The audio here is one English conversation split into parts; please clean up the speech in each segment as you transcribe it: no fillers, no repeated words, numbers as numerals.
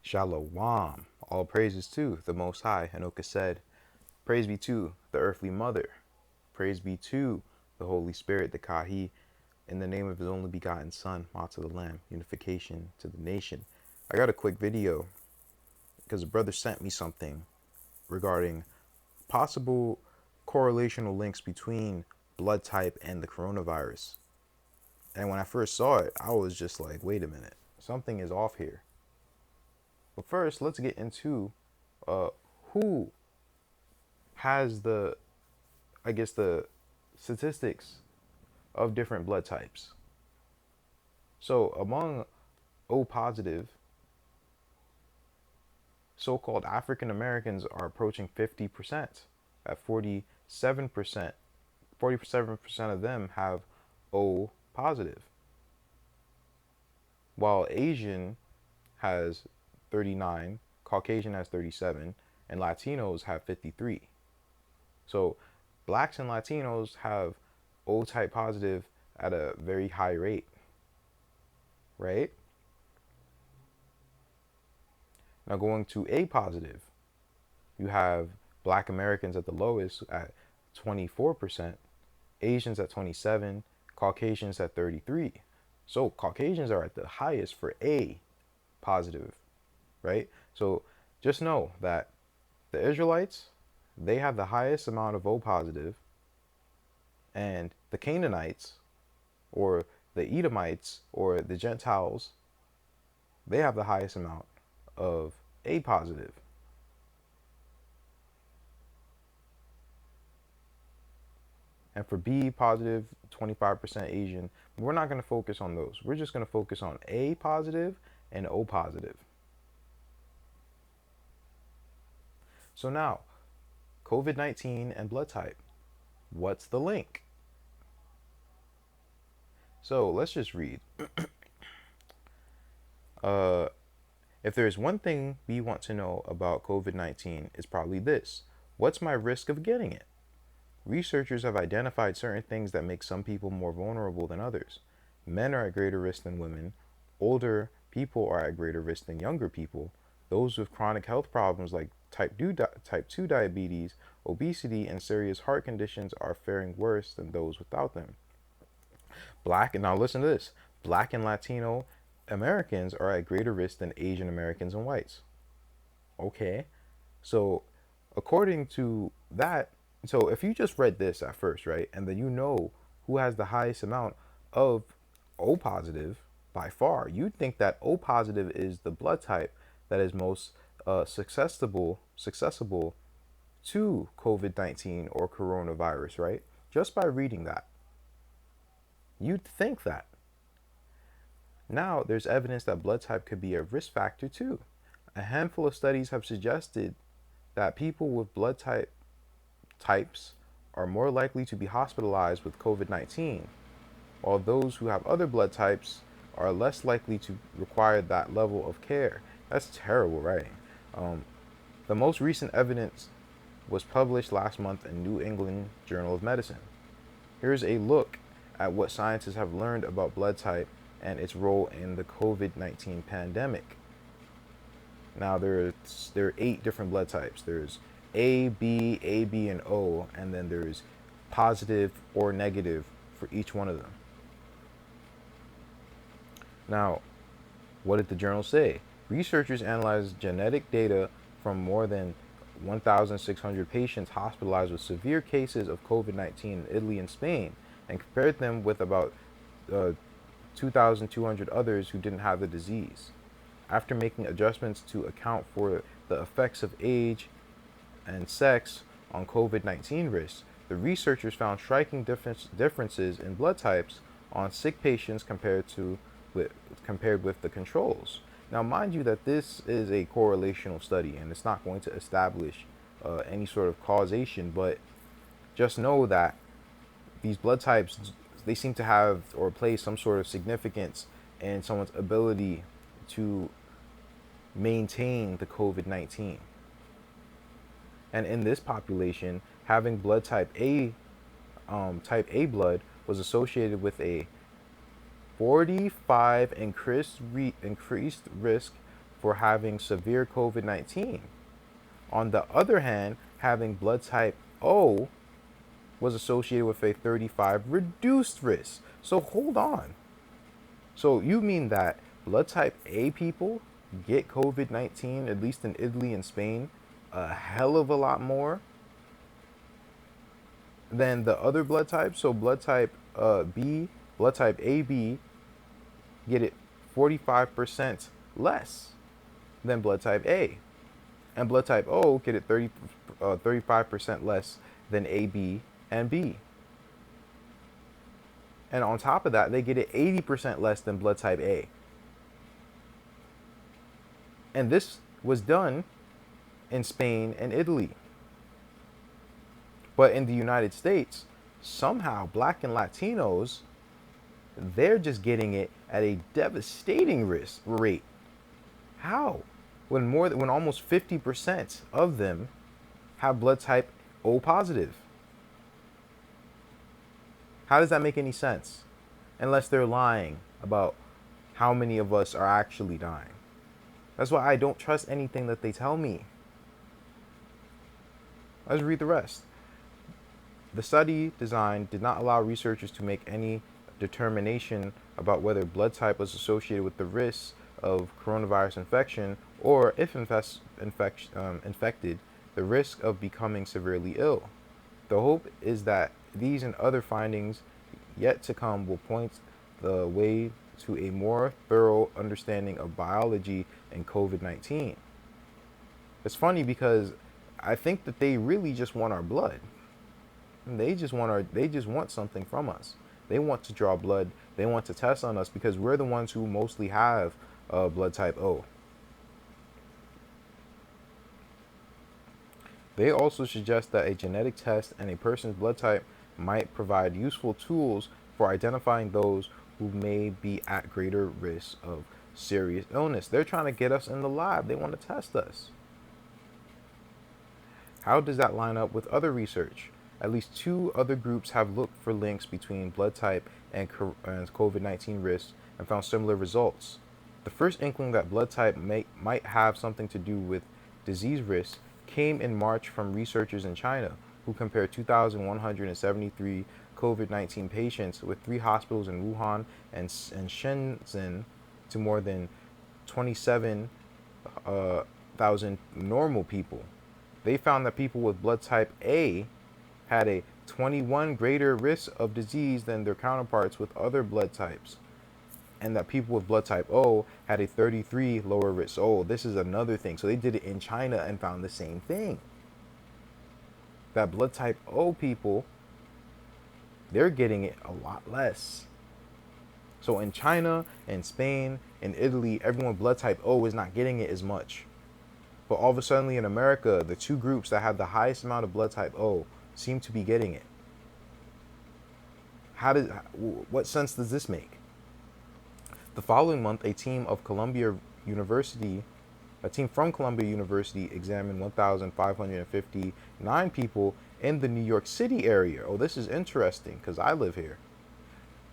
Shalom. All praises to the Most High. Anoka said, praise be to the earthly mother. Praise be to the Holy Spirit, the Kahi, in the name of his only begotten Son, Motsah the Lamb, unification to the nation. I got a quick video because a brother sent me something regarding possible correlational links between blood type and the coronavirus. And when I first saw it, I was just like, wait a minute, something is off here. But first, let's get into who has the statistics of different blood types. So among O positive, so-called African Americans are approaching 50%. At 47%, 47% of them have O positive. While Asian has 39, Caucasian has 37, and Latinos have 53. So Blacks and Latinos have O type positive at a very high rate, right? Now going to A positive, you have Black Americans at the lowest at 24%, Asians at 27, Caucasians at 33. So Caucasians are at the highest for A positive, right? So just know that the Israelites, they have the highest amount of O positive, and the Canaanites, or the Edomites, or the Gentiles, they have the highest amount of A positive. And for B positive, 25% Asian, we're not going to focus on those. We're just going to focus on A positive and O positive. So now, COVID-19 and blood type. What's the link? So let's just read. If there's one thing we want to know about COVID-19, it's probably this. What's my risk of getting it? Researchers have identified certain things that make some people more vulnerable than others. Men are at greater risk than women. Older people are at greater risk than younger people. Those with chronic health problems like type 2 diabetes, obesity, and serious heart conditions are faring worse than those without them. Now listen to this. Black and Latino Americans are at greater risk than Asian Americans and whites. Okay. So according to that, so if you just read this at first, right, and then you know who has the highest amount of O positive by far, you'd think that O positive is the blood type that is most accessible to COVID-19 or coronavirus, right? Just by reading that, you'd think that. Now, there's evidence that blood type could be a risk factor too. A handful of studies have suggested that people with blood types are more likely to be hospitalized with COVID-19, while those who have other blood types are less likely to require that level of care. That's terrible writing. The most recent evidence was published last month in New England Journal of Medicine. Here's a look at what scientists have learned about blood type and its role in the COVID-19 pandemic. Now there are 8 different blood types. There's A, B, and O, and then there's positive or negative for each one of them. Now, what did the journal say? Researchers analyzed genetic data from more than 1,600 patients hospitalized with severe cases of COVID-19 in Italy and Spain and compared them with about 2,200 others who didn't have the disease. After making adjustments to account for the effects of age and sex on COVID-19 risks, the researchers found striking differences in blood types on sick patients compared with the controls. Now, mind you that this is a correlational study and it's not going to establish any sort of causation, but just know that these blood types, they seem to have or play some sort of significance in someone's ability to maintain the COVID-19. And in this population, having blood type A blood was associated with a 45 increased risk for having severe COVID-19. On the other hand, having blood type O was associated with a 35 reduced risk. So hold on. So you mean that blood type A people get COVID-19, at least in Italy and Spain, a hell of a lot more than the other blood types? So blood type B, blood type AB get it 45% less than blood type A. And blood type O get it 35% less than AB and B. And on top of that, they get it 80% less than blood type A. And this was done in Spain and Italy. But in the United States, somehow Black and Latinos, they're just getting it at a devastating risk rate. How? When almost 50% of them have blood type O positive. How does that make any sense? Unless they're lying about how many of us are actually dying. That's why I don't trust anything that they tell me. Let's read the rest. The study design did not allow researchers to make any determination about whether blood type was associated with the risk of coronavirus infection or, if infected, the risk of becoming severely ill. The hope is that these and other findings yet to come will point the way to a more thorough understanding of biology and COVID-19. It's funny because I think that they really just want our blood. They just want something from us. They want to draw blood. They want to test on us because we're the ones who mostly have blood type O. They also suggest that a genetic test and a person's blood type might provide useful tools for identifying those who may be at greater risk of serious illness. They're trying to get us in the lab. They want to test us. How does that line up with other research? At least 2 other groups have looked for links between blood type and COVID-19 risks and found similar results. The first inkling that blood type might have something to do with disease risk came in March from researchers in China who compared 2,173 COVID-19 patients with 3 hospitals in Wuhan and Shenzhen to more than 27,000 normal people. They found that people with blood type A had a 21 greater risk of disease than their counterparts with other blood types, and that people with blood type O had a 33 lower risk. Oh, this is another thing. So they did it in China and found the same thing. That blood type O people, they're getting it a lot less. So in China and Spain and Italy, everyone with blood type O is not getting it as much. But all of a sudden in America, the 2 groups that have the highest amount of blood type O seem to be getting it. What sense does this make? The following month, a team from Columbia University examined 1,559 people in the New York City area. Oh, this is interesting because I live here.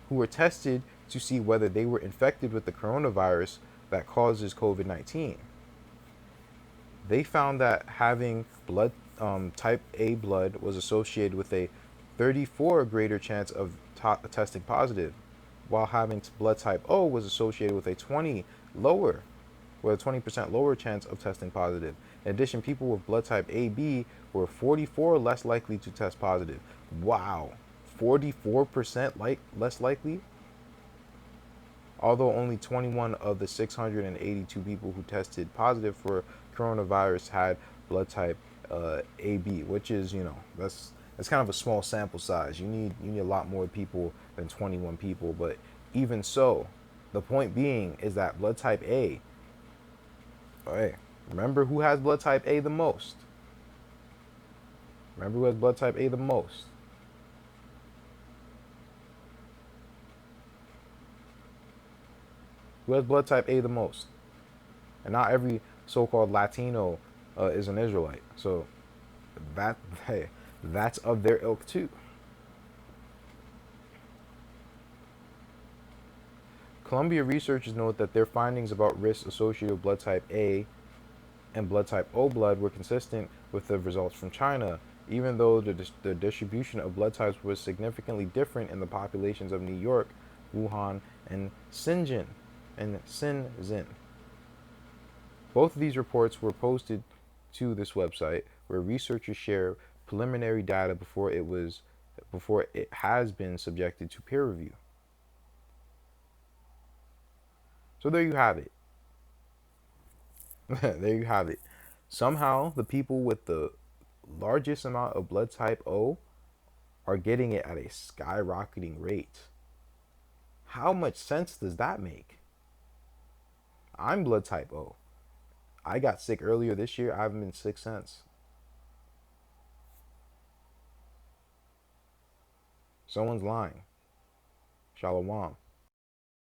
Who were tested to see whether they were infected with the coronavirus that causes COVID-19. They found that having blood type A blood was associated with a 34 greater chance of testing positive, while having blood type O was associated with a 20% lower chance of testing positive. In addition, people with blood type AB were 44 less likely to test positive. Wow, 44% less likely? Although only 21 of the 682 people who tested positive for coronavirus had blood type AB, which is, that's kind of a small sample size. You need a lot more people than 21 people. But even so, the point being is that blood type A, hey, remember who has blood type A the most? Remember who has blood type A the most? Who has blood type A the most? And not every so-called Latino is an Israelite. So that's of their ilk too. Columbia researchers note that their findings about risks associated with blood type A and blood type O blood were consistent with the results from China, even though the distribution of blood types was significantly different in the populations of New York, Wuhan, and Shenzhen. Both of these reports were posted to this website where researchers share preliminary data before it has been subjected to peer review. So there you have it. There you have it. Somehow the people with the largest amount of blood type O are getting it at a skyrocketing rate. How much sense does that make? I'm blood type O. I got sick earlier this year. I haven't been sick since. Someone's lying. Shalom.